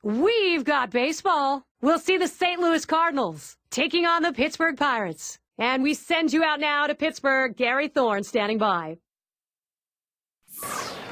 We've got baseball. We'll see the St. Louis Cardinals taking on the Pittsburgh Pirates. And we send you out now to Pittsburgh. Gary Thorne standing by.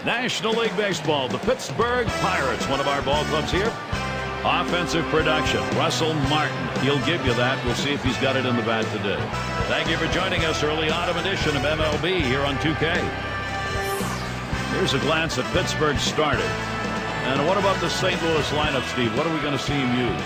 National League Baseball, the Pittsburgh Pirates, one of our ball clubs here. Offensive production, Russell Martin. He'll give you that. We'll see if he's got it in the bat today. Thank you for joining us. Early autumn edition of MLB here on 2K. Here's a glance at Pittsburgh's starter. And what about the St. Louis lineup, Steve? What are we going to see him use?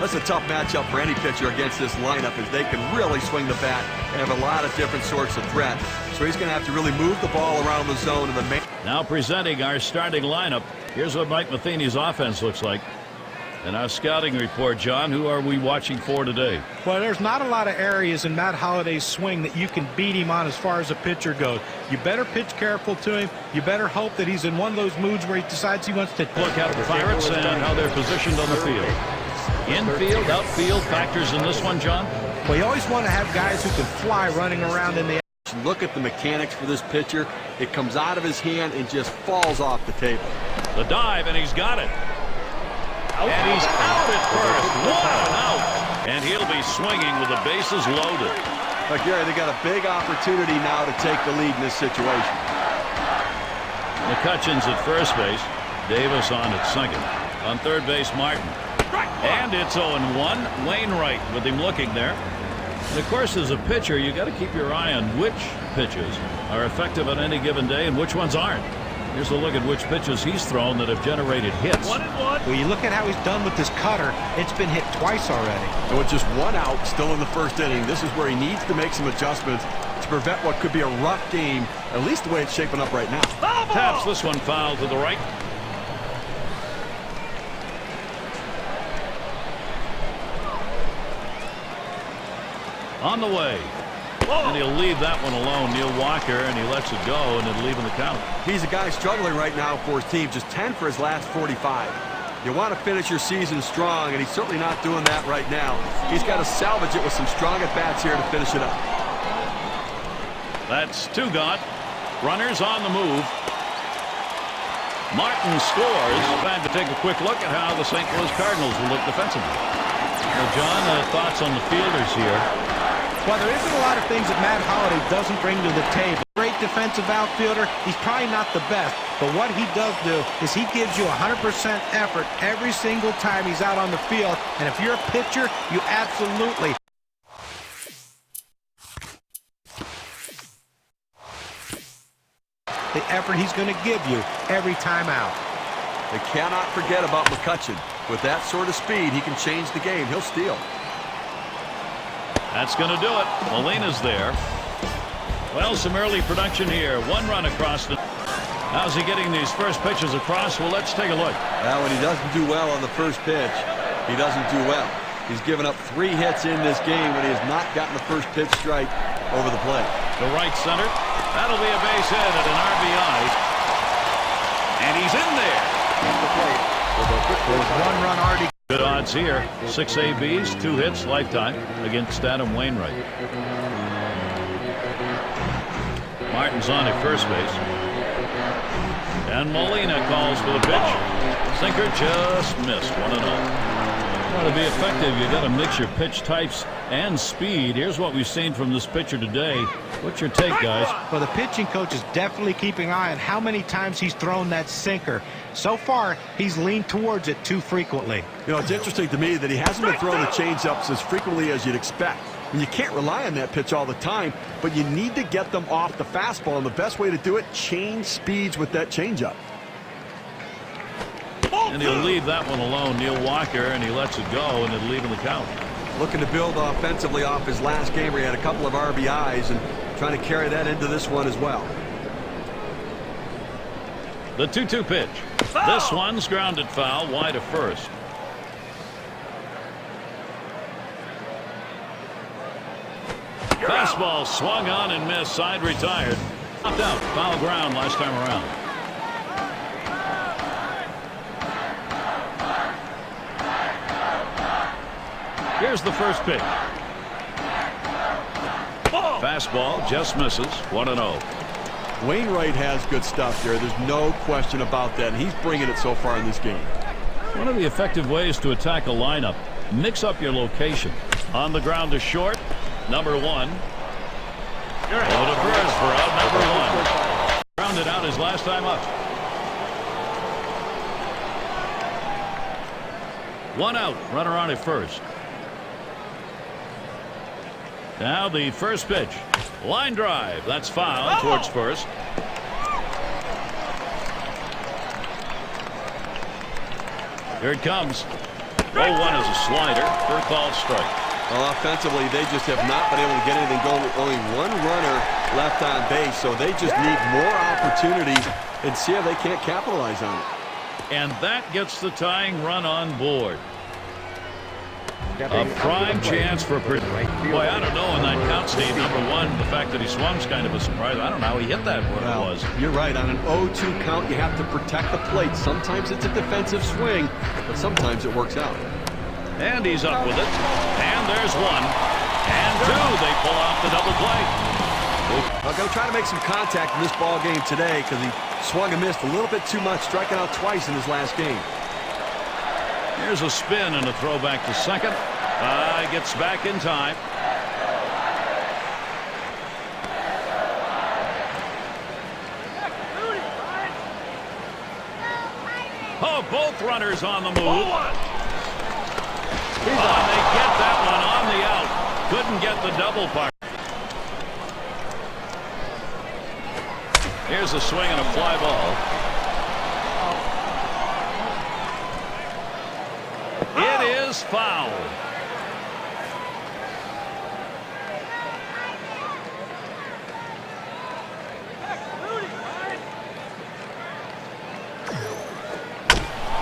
That's a tough matchup for any pitcher against this lineup, as they can really swing the bat and have a lot of different sorts of threat. So he's going to have to really move the ball around the zone. And now presenting our starting lineup. Here's what Mike Matheny's offense looks like. And our scouting report, John, who are we watching for today? Well, there's not a lot of areas in Matt Holliday's swing that you can beat him on as far as a pitcher goes. You better pitch careful to him. You better hope that he's in one of those moods where he decides he wants to look at the Pirates and how they're positioned on the field. Infield, outfield factors in this one, John? Well, you always want to have guys who can fly running around in the action. Look at the mechanics for this pitcher. It comes out of his hand and just falls off the table. The dive, and he's got it. And he's out at first. One out. And he'll be swinging with the bases loaded. But Gary, they got a big opportunity now to take the lead in this situation. McCutcheon's at first base. Davis on at second. On third base, Martin. And it's 0-1. Wainwright with him looking there. And of course, as a pitcher, you got to keep your eye on which pitches are effective on any given day and which ones aren't. Here's a look at which pitches he's thrown that have generated hits. 1-1. Well, you look at how he's done with this cutter. It's been hit twice already. And with just one out still in the first inning, this is where he needs to make some adjustments to prevent what could be a rough game, at least the way it's shaping up right now. Taps this one foul to the right. On the way. And he'll leave that one alone, Neil Walker, and he lets it go, and it'll leave him the count. He's a guy struggling right now for his team, just 10 for his last 45. You want to finish your season strong, and he's certainly not doing that right now. He's got to salvage it with some strong at-bats here to finish it up. That's two gone. Runners on the move. Martin scores. Time to take a quick look at how the St. Louis Cardinals will look defensively. Now, John, thoughts on the fielders here? Well, there isn't a lot of things that Matt Holliday doesn't bring to the table. Great defensive outfielder. He's probably not the best, but what he does do is he gives you 100% effort every single time he's out on the field. And if you're a pitcher, you absolutely the effort he's going to give you every time out. They cannot forget about McCutcheon. With that sort of speed, he can change the game. He'll steal. That's going to do it. Molina's there. Well, some early production here. One run across the... How's he getting these first pitches across? Well, let's take a look. Now, when he doesn't do well on the first pitch, he doesn't do well. He's given up 3 hits in this game when he has not gotten the first pitch strike over the plate. To right center. That'll be a base hit at an RBI. And he's in there. There's 1 run already. Good odds here. 6 ABs, 2 hits lifetime against Adam Wainwright. Martin's on at first base. And Molina calls for the pitch. Sinker just missed. 1-0. Well, to be effective, you got to mix your pitch types and speed. Here's what we've seen from this pitcher today. What's your take, guys? Well, the pitching coach is definitely keeping an eye on how many times he's thrown that sinker. So far, he's leaned towards it too frequently. You know, it's interesting to me that he hasn't been throwing the changeups as frequently as you'd expect. And you can't rely on that pitch all the time, but you need to get them off the fastball. And the best way to do it, change speeds with that changeup. And he'll leave that one alone, Neil Walker, and he lets it go, and it'll leave him the count. Looking to build offensively off his last game where he had a couple of RBIs and trying to carry that into this one as well. The 2-2 pitch. Foul. This one's grounded foul, wide of first. Fastball swung on and missed, side retired. Popped out, foul ground last time around. Here's the first pitch. Fastball just misses. 1-0. Wainwright has good stuff there. There's no question about that. And he's bringing it so far in this game. One of the effective ways to attack a lineup, mix up your location. On the ground to short, number 1. Over to first for out number 1. Grounded out his last time up. 1 out, runner on at first. Now the first pitch. Line drive. That's foul towards first. Here it comes. 0-1 is a slider. First ball strike. Well, offensively, they just have not been able to get anything going. Only 1 runner left on base, so they just need more opportunities and see if they can't capitalize on it. And that gets the tying run on board. A prime chance for... Boy, I don't know in that count, Steve. Number 1, the fact that he swung's kind of a surprise. I don't know how he hit that where it was. You're right. On an 0-2 count, you have to protect the plate. Sometimes it's a defensive swing, but sometimes it works out. And he's up with it. And there's 1. And 2. They pull off the double play. I'm going to try to make some contact in this ball game today because he swung and missed a little bit too much, striking out twice in his last game. Here's a spin and a throw back to second. Gets back in time. Oh, both runners on the move. And they get that one on the out. Couldn't get the double part. Here's a swing and a fly ball. It is foul.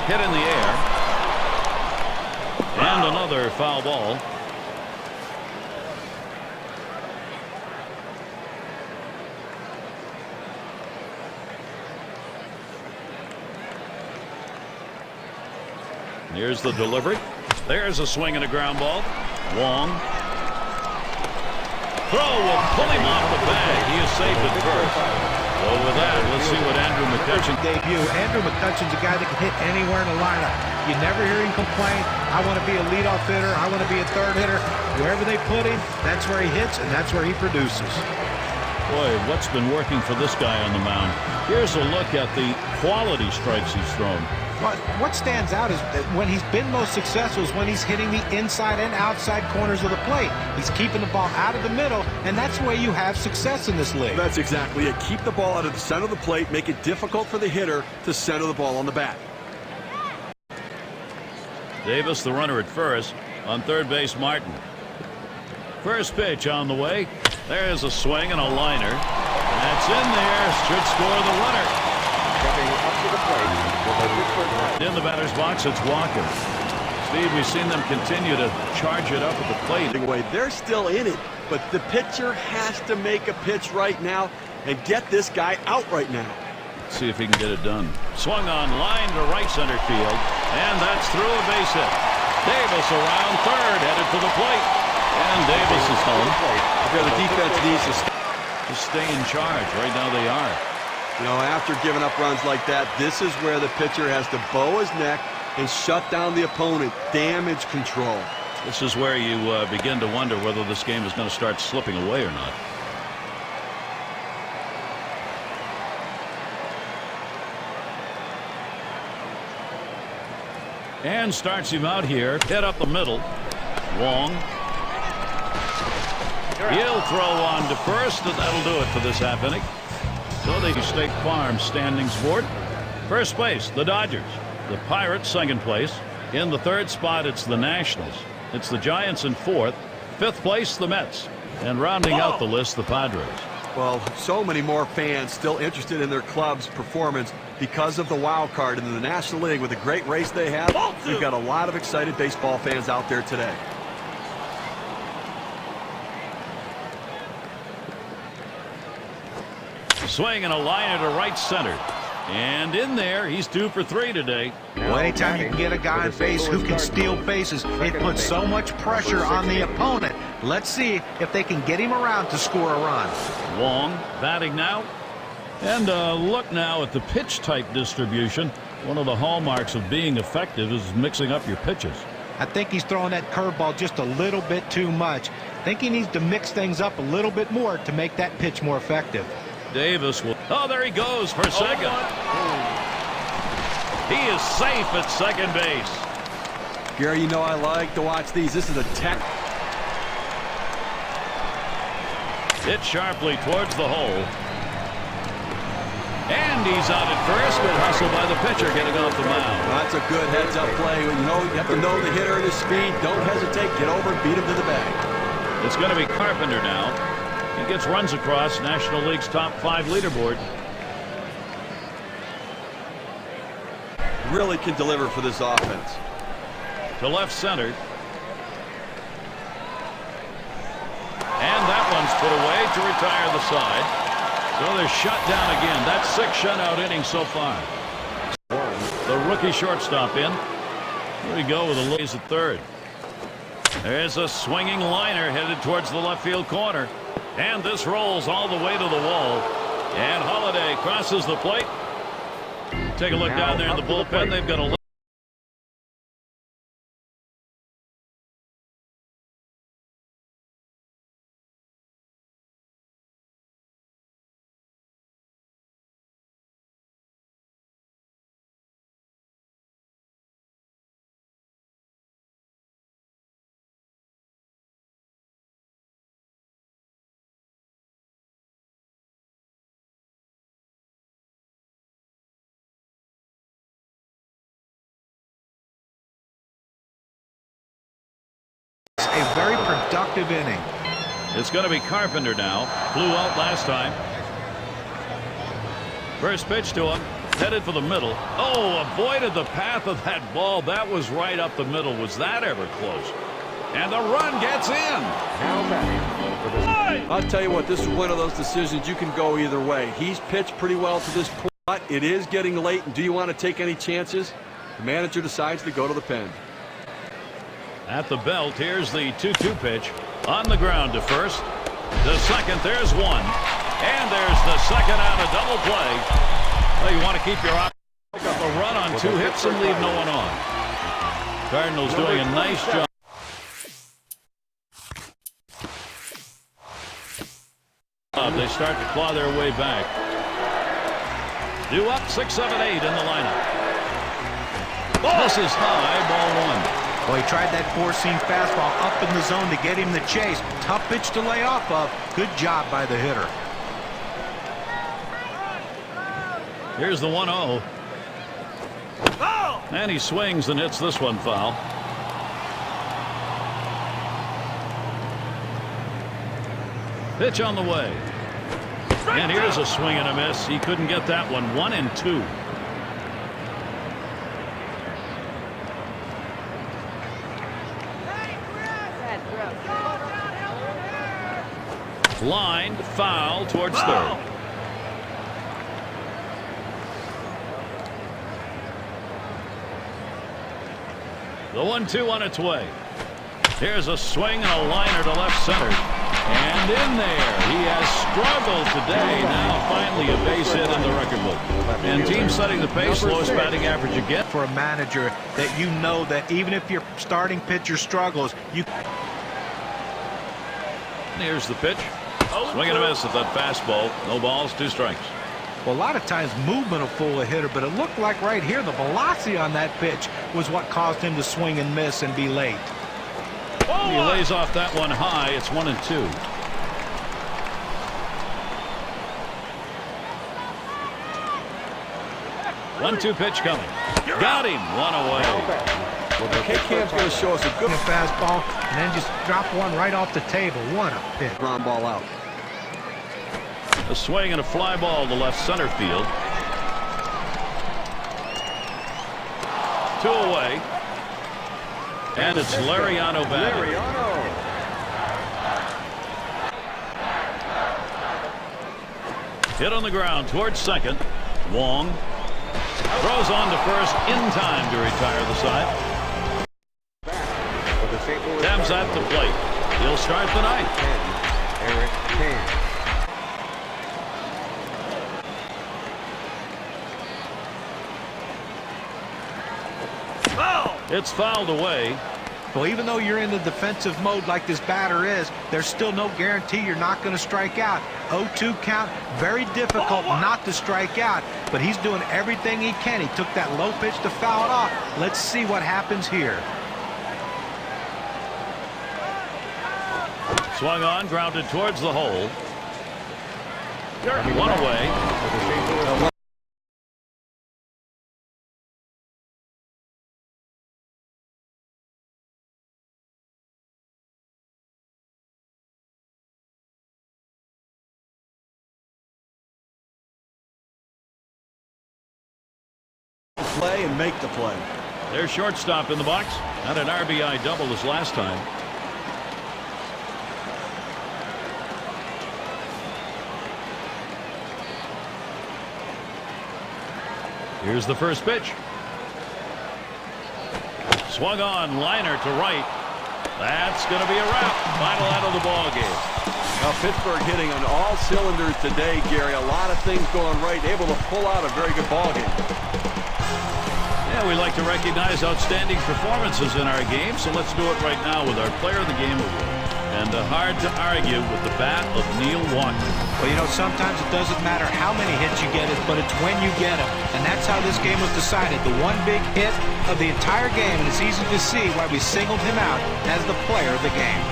Hit in the air. And another foul ball. Here's the delivery. There's a swing and a ground ball. Wong. Throw will pull him off the bag. He is safe at first. So with that, let's see what Andrew McCutchen debut. Andrew McCutchen's a guy that can hit anywhere in the lineup. You never hear him complain. I want to be a leadoff hitter. I want to be a third hitter. Wherever they put him, that's where he hits and that's where he produces. Boy, what's been working for this guy on the mound? Here's a look at the quality strikes he's thrown. What stands out is that when he's been most successful is when he's hitting the inside and outside corners of the plate. He's keeping the ball out of the middle, and that's the way you have success in this league. That's exactly it. Keep the ball out of the center of the plate, make it difficult for the hitter to center the ball on the bat. Davis, the runner at first. On third base, Martin. First pitch on the way. There's a swing and a liner. That's in there. Should score the runner. Stepping up to the plate with a Pittsburgh. In the batter's box, it's Walker. Steve, we've seen them continue to charge it up at the plate. Anyway, they're still in it, but the pitcher has to make a pitch right now and get this guy out right now. Let's see if he can get it done. Swung on line to right center field, and that's through a base hit. Davis around third, headed to the plate, and Davis is home. The defense needs to stay in charge. Right now they are. You know, after giving up runs like that, this is where the pitcher has to bow his neck and shut down the opponent. Damage control. This is where you begin to wonder whether this game is going to start slipping away or not. And starts him out here. Hit up the middle. Wong. He'll throw on to first, and that'll do it for this half inning. So the State Farm standings board. First place, the Dodgers. The Pirates, second place. In the third spot, it's the Nationals. It's the Giants in fourth. Fifth place, the Mets. And rounding out the list, the Padres. Well, so many more fans still interested in their club's performance because of the wild card in the National League. With the great race they have, we've got a lot of excited baseball fans out there today. Swing and a liner to right center. And in there, he's 2 for 3 today. Well, anytime you can get a guy on base who can steal bases, it puts so much pressure on the opponent. Let's see if they can get him around to score a run. Wong batting now. And look now at the pitch type distribution. One of the hallmarks of being effective is mixing up your pitches. I think he's throwing that curveball just a little bit too much. I think he needs to mix things up a little bit more to make that pitch more effective. Davis will. Oh, there he goes for second. He is safe at second base. Gary, you know I like to watch these. This is a tech. Hit sharply towards the hole. And he's out at first. Good hustle by the pitcher getting off the mound. That's a good heads-up play. You know, you have to know the hitter and his speed. Don't hesitate. Get over and beat him to the bag. It's going to be Carpenter now. He gets runs across National League's top 5 leaderboard. Really can deliver for this offense. To left center. And that one's put away to retire the side. So they're shut down again. That's 6 shutout innings so far. The rookie shortstop in. Here we go with a lays at third. There's a swinging liner headed towards the left field corner. And this rolls all the way to the wall. And Holiday crosses the plate. Take a look down there in the bullpen. They've got a A very productive inning. It's going to be Carpenter now. Flew out last time. First pitch to him. Headed for the middle. Oh, avoided the path of that ball. That was right up the middle. Was that ever close? And the run gets in. Now batting. I'll tell you what, this is one of those decisions you can go either way. He's pitched pretty well to this point, but it is getting late. And do you want to take any chances? The manager decides to go to the pen. At the belt, here's the 2-2 pitch. On the ground to first. To second, there's one. And there's the second out, a double play. Well, you want to keep your eye. Pick up a run on 2 hits and leave no one on. Cardinals doing a nice job. They start to claw their way back. Due up 6, 7, 8 in the lineup. This is high, ball 1. Well, he tried that four-seam fastball up in the zone to get him the chase. Tough pitch to lay off of. Good job by the hitter. Here's the 1-0. And he swings and hits this one foul. Pitch on the way. And here's a swing and a miss. He couldn't get that one. 1-2. Lined foul towards third. The 1-2 on its way. Here's a swing and a liner to left center. And in there, he has struggled today. Now finally a base hit in the record book. And team setting the pace, lowest batting average again. For a manager that you know that even if your starting pitcher struggles, you... Here's the pitch. Swing and a miss at that fastball. No balls, 2 strikes. Well, a lot of times movement will fool a hitter, but it looked like right here the velocity on that pitch was what caused him to swing and miss and be late. He lays off that one high. It's 1-2. One-two pitch coming. Got him. 1 away. Well, K-Cam's going to show us a good fastball and then just drop one right off the table. What a pitch. ground ball out. A swing and a fly ball to left center field. 2 away. And it's Lariano batting. Hit on the ground towards second. Wong throws on to first in time to retire the side. Thames at the plate. He'll start the ninth. Eric Thames. It's fouled away. Well, even though you're in the defensive mode like this batter is, there's still no guarantee you're not going to strike out. 0-2 count, very difficult not to strike out, but he's doing everything he can. He took that low pitch to foul it off. Let's see what happens here. Swung on, grounded towards the hole. One away. For the St. Louis. Play and make the play. Their shortstop in the box. Had an RBI double his last time. Here's the first pitch. Swung on, liner to right. That's going to be a wrap. Final out of the ball game. Now Pittsburgh hitting on all cylinders today, Gary. A lot of things going right. Able to pull out a very good ball game. Yeah, we like to recognize outstanding performances in our game, so let's do it right now with our Player of the Game award. And hard to argue with the bat of Neil Walker. Well, you know, sometimes it doesn't matter how many hits you get, but it's when you get them. And that's how this game was decided. The one big hit of the entire game, and it's easy to see why we singled him out as the player of the game.